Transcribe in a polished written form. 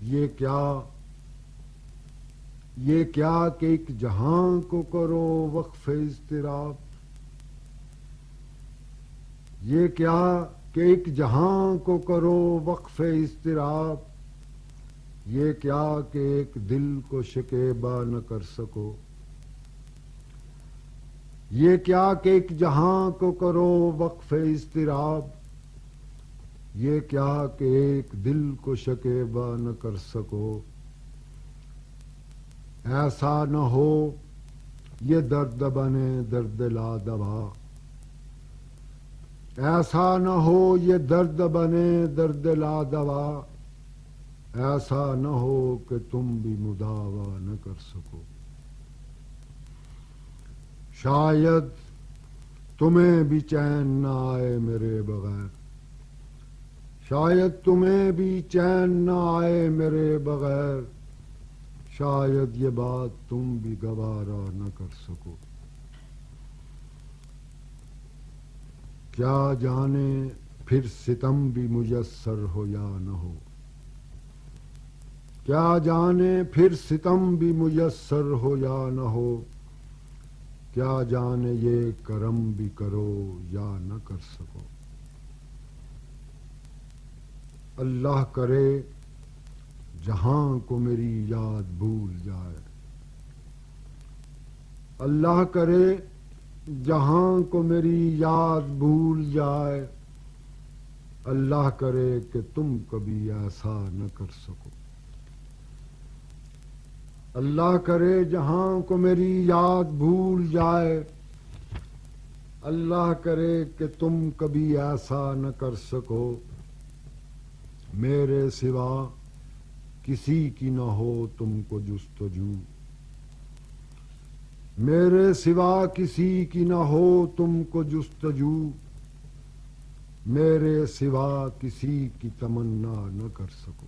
یہ کیا کہ ایک جہاں کو کرو وقف اضطراب، یہ کیا کہ ایک جہاں کو کرو وقف اضطراب، یہ کیا کہ ایک دل کو شکیبہ نہ کر سکو، یہ کیا کہ ایک جہاں کو کرو وقف اضطراب، یہ کیا کہ ایک دل کو شکیبہ نہ کر سکو، ایسا نہ ہو یہ درد بنے درد لا دوا، ایسا نہ ہو یہ درد بنے درد لا دوا، ایسا نہ ہو کہ تم بھی مداوا نہ کر سکو، شاید تمہیں بھی چین نہ آئے میرے بغیر، شاید تمہیں بھی چین نہ آئے میرے بغیر، شاید یہ بات تم بھی گوارا نہ کر سکو، کیا جانے پھر ستم بھی میسر ہو یا نہ ہو، کیا جانے پھر ستم بھی میسر ہو یا نہ ہو، کیا جانے یہ کرم بھی کرو یا نہ کر سکو، اللہ کرے جہاں کو میری یاد بھول جائے، اللہ کرے جہاں کو میری یاد بھول جائے، اللہ کرے کہ تم کبھی ایسا نہ کر سکو، اللہ کرے جہاں کو میری یاد بھول جائے، اللہ کرے کہ تم کبھی ایسا نہ کر سکو، میرے سوا کسی کی نہ ہو تم کو جستجو، میرے سوا کسی کی نہ ہو تم کو جستجو، میرے سوا کسی کی تمنا نہ کر سکو۔